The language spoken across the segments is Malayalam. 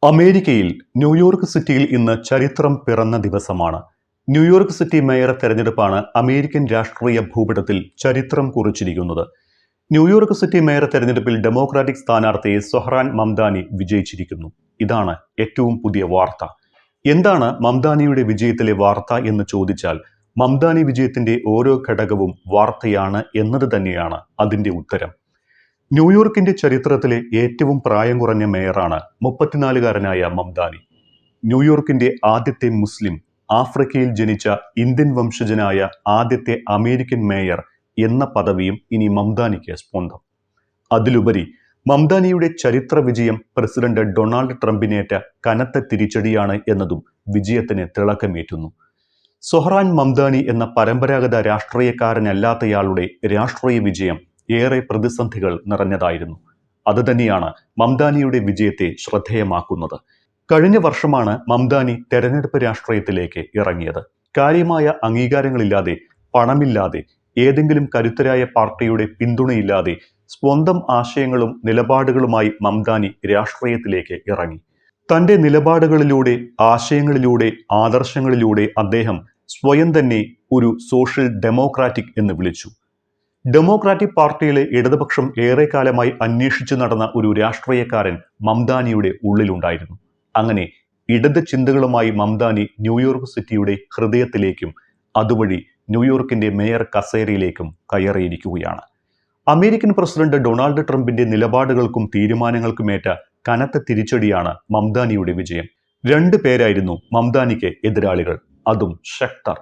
അമേരിക്കയിൽ ന്യൂയോർക്ക് സിറ്റിയിൽ ഇന്ന് ചരിത്രം പിറന്ന ദിവസമാണ്. ന്യൂയോർക്ക് സിറ്റി മേയർ തെരഞ്ഞെടുപ്പാണ് അമേരിക്കൻ രാഷ്ട്രീയ ഭൂപടത്തിൽ ചരിത്രം കുറിച്ചിരിക്കുന്നത്. ന്യൂയോർക്ക് സിറ്റി മേയർ തെരഞ്ഞെടുപ്പിൽ ഡെമോക്രാറ്റിക് സ്ഥാനാർത്ഥി സൊഹ്റാൻ മംദാനി വിജയിച്ചിരിക്കുന്നു. ഇതാണ് ഏറ്റവും പുതിയ വാർത്ത. എന്താണ് മംദാനിയുടെ വിജയത്തിലെ വാർത്ത എന്ന് ചോദിച്ചാൽ, മംദാനി വിജയത്തിന്റെ ഓരോ ഘടകവും വാർത്തയാണ് എന്നത് തന്നെയാണ് അതിന്റെ ഉത്തരം. ന്യൂയോർക്കിന്റെ ചരിത്രത്തിലെ ഏറ്റവും പ്രായം കുറഞ്ഞ മേയറാണ് 34-കാരനായ മംദാനി. ന്യൂയോർക്കിന്റെ ആദ്യത്തെ മുസ്ലിം, ആഫ്രിക്കയിൽ ജനിച്ച ഇന്ത്യൻ വംശജനായ ആദ്യത്തെ അമേരിക്കൻ മേയർ എന്ന പദവിയും ഇനി മംദാനിക്ക് സ്വന്തം. അതിലുപരി മംദാനിയുടെ ചരിത്ര വിജയം പ്രസിഡന്റ് ഡൊണാൾഡ് ട്രംപിനേറ്റ കനത്ത തിരിച്ചടിയാണ് എന്നതും വിജയത്തിന് തിളക്കമേറ്റുന്നു. സൊഹ്റാൻ മംദാനി എന്ന പരമ്പരാഗത രാഷ്ട്രീയക്കാരനല്ലാത്തയാളുടെ രാഷ്ട്രീയ വിജയം ഏറെ പ്രതിസന്ധികൾ നിറഞ്ഞതായിരുന്നു. അതുതന്നെയാണ് മംദാനിയുടെ വിജയത്തെ ശ്രദ്ധേയമാക്കുന്നത്. കഴിഞ്ഞ വർഷമാണ് മംദാനി തെരഞ്ഞെടുപ്പ് രാഷ്ട്രീയത്തിലേക്ക് ഇറങ്ങിയത്. കാര്യമായ അംഗീകാരങ്ങളില്ലാതെ, പണമില്ലാതെ, ഏതെങ്കിലും കരുത്തരായ പാർട്ടിയുടെ പിന്തുണയില്ലാതെ സ്വന്തം ആശയങ്ങളും നിലപാടുകളുമായി മംദാനി രാഷ്ട്രീയത്തിലേക്ക് ഇറങ്ങി. തന്റെ നിലപാടുകളിലൂടെ, ആശയങ്ങളിലൂടെ, ആദർശങ്ങളിലൂടെ അദ്ദേഹം സ്വയം തന്നെ ഒരു സോഷ്യൽ ഡെമോക്രാറ്റിക് എന്ന് വിളിച്ചു. ഡെമോക്രാറ്റിക് പാർട്ടിയിലെ ഇടതുപക്ഷം ഏറെക്കാലമായി അന്വേഷിച്ചു നടന്ന ഒരു രാഷ്ട്രീയക്കാരൻ മംദാനിയുടെ ഉള്ളിലുണ്ടായിരുന്നു. അങ്ങനെ ഇടത് ചിന്തകളുമായി മംദാനി ന്യൂയോർക്ക് സിറ്റിയുടെ ഹൃദയത്തിലേക്കും അതുവഴി ന്യൂയോർക്കിന്റെ മേയർ കസേരയിലേക്കും കയറിയിരിക്കുകയാണ്. അമേരിക്കൻ പ്രസിഡന്റ് ഡൊണാൾഡ് ട്രംപിന്റെ നിലപാടുകൾക്കും തീരുമാനങ്ങൾക്കുമേറ്റ കനത്ത തിരിച്ചടിയാണ് മംദാനിയുടെ വിജയം. 2 പേരായിരുന്നു മംദാനിക്ക് എതിരാളികൾ, അതും ശക്തർ.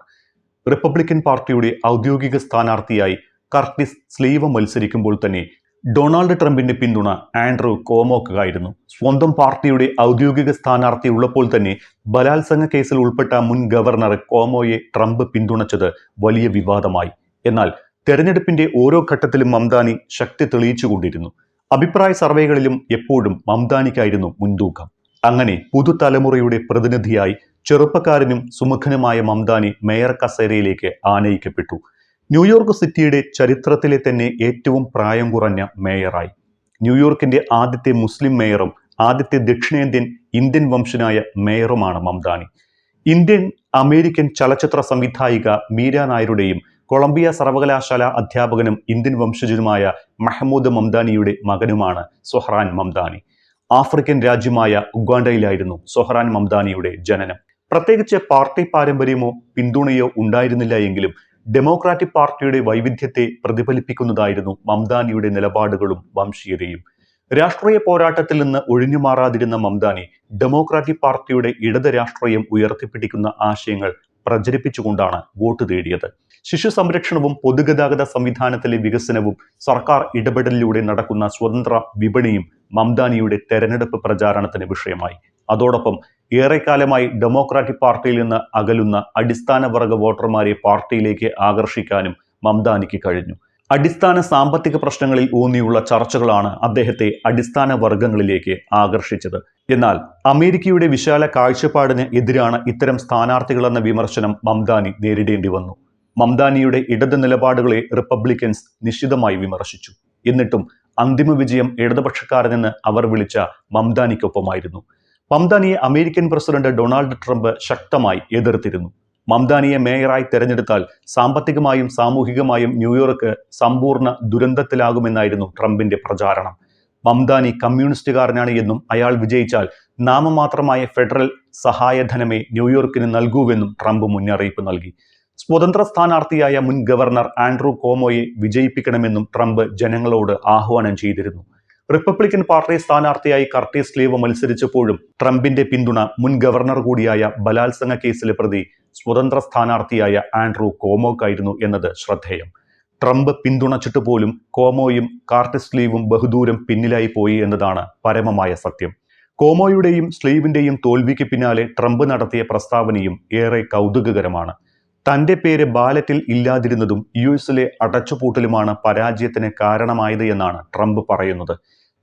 റിപ്പബ്ലിക്കൻ പാർട്ടിയുടെ ഔദ്യോഗിക സ്ഥാനാർത്ഥിയായി കർട്ടിസ് സ്ലീവ മത്സരിക്കുമ്പോൾ തന്നെ ഡൊണാൾഡ് ട്രംപിന്റെ പിന്തുണ ആൻഡ്രൂ കോമോക്കായിരുന്നു. സ്വന്തം പാർട്ടിയുടെ ഔദ്യോഗിക സ്ഥാനാർത്ഥി ഉള്ളപ്പോൾ തന്നെ ബലാത്സംഗ കേസിൽ ഉൾപ്പെട്ട മുൻ ഗവർണർ കോമോയെ ട്രംപ് പിന്തുണച്ചത് വലിയ വിവാദമായി. എന്നാൽ തെരഞ്ഞെടുപ്പിന്റെ ഓരോ ഘട്ടത്തിലും മംദാനി ശക്തി തെളിയിച്ചുകൊണ്ടിരുന്നു. അഭിപ്രായ സർവേകളിലും എപ്പോഴും മംദാനിക്കായിരുന്നു മുൻതൂക്കം. അങ്ങനെ പുതുതലമുറയുടെ പ്രതിനിധിയായി ചെറുപ്പക്കാരനും സുമുഖനുമായ മംദാനി മേയർ കസേരയിലേക്ക് ആനയിക്കപ്പെട്ടു. ന്യൂയോർക്ക് സിറ്റിയുടെ ചരിത്രത്തിലെ തന്നെ ഏറ്റവും പ്രായം കുറഞ്ഞ മേയറായി. ന്യൂയോർക്കിന്റെ ആദ്യത്തെ മുസ്ലിം മേയറും ആദ്യത്തെ ദക്ഷിണേന്ത്യൻ ഇന്ത്യൻ വംശനായ മേയറുമാണ് മംദാനി. ഇന്ത്യൻ അമേരിക്കൻ ചലച്ചിത്ര സംവിധായിക മീര നായരുടെയും കൊളംബിയ സർവകലാശാല അധ്യാപകനും ഇന്ത്യൻ വംശജനുമായ മഹ്മൂദ് മംദാനിയുടെ മകനുമാണ് സൊഹ്റാൻ മംദാനി. ആഫ്രിക്കൻ രാജ്യമായ ഉഗാണ്ടയിലായിരുന്നു സൊഹ്റാൻ മംദാനിയുടെ ജനനം. പ്രത്യേകിച്ച് പാർട്ടി പാരമ്പര്യമോ പിന്തുണയോ ഉണ്ടായിരുന്നില്ല എങ്കിലും ഡെമോക്രാറ്റിക് പാർട്ടിയുടെ വൈവിധ്യത്തെ പ്രതിഫലിപ്പിക്കുന്നതായിരുന്നു മംദാനിയുടെ നിലപാടുകളും വംശീയതയും. രാഷ്ട്രീയ പോരാട്ടത്തിൽ നിന്ന് ഒഴിഞ്ഞുമാറാതിരുന്ന മംദാനി ഡെമോക്രാറ്റിക് പാർട്ടിയുടെ ഇടത് രാഷ്ട്രീയം ഉയർത്തിപ്പിടിക്കുന്ന ആശയങ്ങൾ പ്രചരിപ്പിച്ചുകൊണ്ടാണ് വോട്ട് തേടിയത്. ശിശു സംരക്ഷണവും പൊതുഗതാഗത സംവിധാനത്തിലെ വികസനവും സർക്കാർ ഇടപെടലിലൂടെ നടക്കുന്ന സ്വതന്ത്ര വിപണിയും മംദാനിയുടെ തെരഞ്ഞെടുപ്പ് പ്രചാരണത്തിന് വിഷയമായി. അതോടൊപ്പം ഏറെക്കാലമായി ഡെമോക്രാറ്റിക് പാർട്ടിയിൽ നിന്ന് അകലുന്ന അടിസ്ഥാന വർഗ വോട്ടർമാരെ പാർട്ടിയിലേക്ക് ആകർഷിക്കാനും മംദാനിക്ക് കഴിഞ്ഞു. അടിസ്ഥാന സാമ്പത്തിക പ്രശ്നങ്ങളിൽ ഊന്നിയുള്ള ചർച്ചകളാണ് അദ്ദേഹത്തെ അടിസ്ഥാന വർഗങ്ങളിലേക്ക് ആകർഷിച്ചത്. എന്നാൽ അമേരിക്കയുടെ വിശാല കാഴ്ചപ്പാടിന് എതിരാണ് ഇത്തരം സ്ഥാനാർത്ഥികളെന്ന വിമർശനം മംദാനി നേരിടേണ്ടി വന്നു. മംദാനിയുടെ ഇടത് നിലപാടുകളെ റിപ്പബ്ലിക്കൻസ് നിശിതമായി വിമർശിച്ചു. എന്നിട്ടും അന്തിമ വിജയം ഇടതുപക്ഷക്കാരനെന്ന് അവർ വിളിച്ച മംദാനിക്കൊപ്പമായിരുന്നു. മംദാനിയെ അമേരിക്കൻ പ്രസിഡന്റ് ഡൊണാൾഡ് ട്രംപ് ശക്തമായി എതിർത്തിരുന്നു. മംദാനിയെ മേയറായി തെരഞ്ഞെടുത്താൽ സാമ്പത്തികമായും സാമൂഹികമായും ന്യൂയോർക്ക് സമ്പൂർണ്ണ ദുരന്തത്തിലാകുമെന്നായിരുന്നു ട്രംപിന്റെ പ്രചാരണം. മംദാനി കമ്മ്യൂണിസ്റ്റുകാരനാണ് എന്നും അയാൾ വിജയിച്ചാൽ നാമമാത്രമായ ഫെഡറൽ സഹായധനമേ ന്യൂയോർക്കിന് നൽകൂവെന്നും ട്രംപ് മുന്നറിയിപ്പ് നൽകി. സ്വതന്ത്ര സ്ഥാനാർത്ഥിയായ മുൻ ഗവർണർ ആൻഡ്രൂ കോമോയെ വിജയിപ്പിക്കണമെന്നും ട്രംപ് ജനങ്ങളോട് ആഹ്വാനം ചെയ്തിരുന്നു. റിപ്പബ്ലിക്കൻ പാർട്ടി സ്ഥാനാർത്ഥിയായി കർട്ടിസ് സ്ലീവ മത്സരിച്ചപ്പോഴും ട്രംപിന്റെ പിന്തുണ മുൻ ഗവർണർ കൂടിയായ ബലാത്സംഗ കേസിലെ പ്രതി സ്വതന്ത്ര സ്ഥാനാർത്ഥിയായ ആൻഡ്രൂ കോമോക്കായിരുന്നു എന്നത് ശ്രദ്ധേയം. ട്രംപ് പിന്തുണച്ചിട്ട് പോലും കോമോയും കർട്ടിസ് സ്ലീവും ബഹുദൂരം പിന്നിലായി പോയി എന്നതാണ് പരമമായ സത്യം. കോമോയുടെയും സ്ലീവിന്റെയും തോൽവിക്ക് പിന്നാലെ ട്രംപ് നടത്തിയ പ്രസ്താവനയും ഏറെ കൗതുകകരമാണ്. തന്റെ പേര് ബാലറ്റിൽ ഇല്ലാതിരുന്നതും US അടച്ചുപൂട്ടലുമാണ് പരാജയത്തിന് കാരണമായത് എന്നാണ് ട്രംപ് പറയുന്നത്.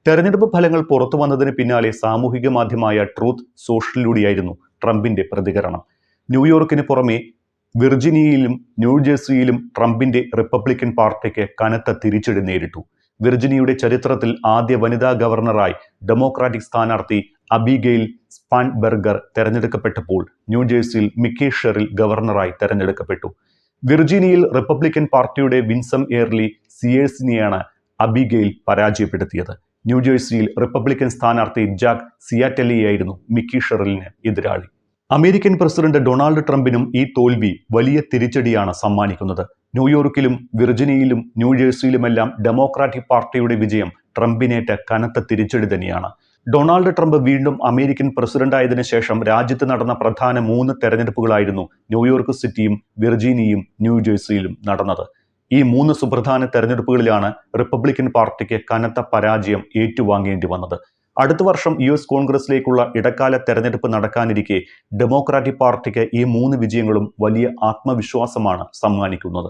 തെരഞ്ഞെടുപ്പ് ഫലങ്ങൾ പുറത്തു വന്നതിന് പിന്നാലെ സാമൂഹിക മാധ്യമമായ ട്രൂത്ത് സോഷ്യലിലൂടെയായിരുന്നു ട്രംപിന്റെ പ്രതികരണം. ന്യൂയോർക്കിന് പുറമെ വിർജീനിയയിലും ന്യൂജേഴ്സിയിലും ട്രംപിന്റെ റിപ്പബ്ലിക്കൻ പാർട്ടിക്ക് കനത്ത തിരിച്ചടി നേരിട്ടു. വിർജീനിയയുടെ ചരിത്രത്തിൽ ആദ്യ വനിതാ ഗവർണറായി ഡെമോക്രാറ്റിക് സ്ഥാനാർത്ഥി അബിഗെയിൽ സ്പാൻബെർഗർ തെരഞ്ഞെടുക്കപ്പെട്ടപ്പോൾ ന്യൂജേഴ്സിയിൽ മിക്കി ഷെറിൽ ഗവർണറായി തെരഞ്ഞെടുക്കപ്പെട്ടു. വിർജീനിയയിൽ റിപ്പബ്ലിക്കൻ പാർട്ടിയുടെ വിൻസം എയർലി സിയേഴ്സിനെയാണ് അബിഗെയിൽ പരാജയപ്പെടുത്തിയത്. ന്യൂജേഴ്സിയിൽ റിപ്പബ്ലിക്കൻ സ്ഥാനാർത്ഥി ജാക്ക് സിയാറ്റെല്ലിയായിരുന്നു മിക്കി ഷെറിലിന് എതിരാളി. അമേരിക്കൻ പ്രസിഡന്റ് ഡൊണാൾഡ് ട്രംപിനും ഈ തോൽവി വലിയ തിരിച്ചടിയാണ് സമ്മാനിക്കുന്നത്. ന്യൂയോർക്കിലും വിർജീനിയയിലും ന്യൂജേഴ്സിയിലുമെല്ലാം ഡെമോക്രാറ്റിക് പാർട്ടിയുടെ വിജയം ട്രംപിനേറ്റ കനത്ത തിരിച്ചടി തന്നെയാണ്. ഡൊണാൾഡ് ട്രംപ് വീണ്ടും അമേരിക്കൻ പ്രസിഡന്റായതിനു ശേഷം രാജ്യത്ത് നടന്ന പ്രധാന 3 തെരഞ്ഞെടുപ്പുകളായിരുന്നു ന്യൂയോർക്ക് സിറ്റിയും വിർജീനിയയും ന്യൂജേഴ്സിയിലും നടന്നത്. ഈ 3 സുപ്രധാന തെരഞ്ഞെടുപ്പുകളിലാണ് റിപ്പബ്ലിക്കൻ പാർട്ടിക്ക് കനത്ത പരാജയം ഏറ്റുവാങ്ങേണ്ടി വന്നത്. അടുത്ത വർഷം US കോൺഗ്രസിലേക്കുള്ള ഇടക്കാല തെരഞ്ഞെടുപ്പ് നടക്കാനിരിക്കെ ഡെമോക്രാറ്റിക് പാർട്ടിക്ക് ഈ 3 വിജയങ്ങളും വലിയ ആത്മവിശ്വാസമാണ് സമ്മാനിക്കുന്നത്.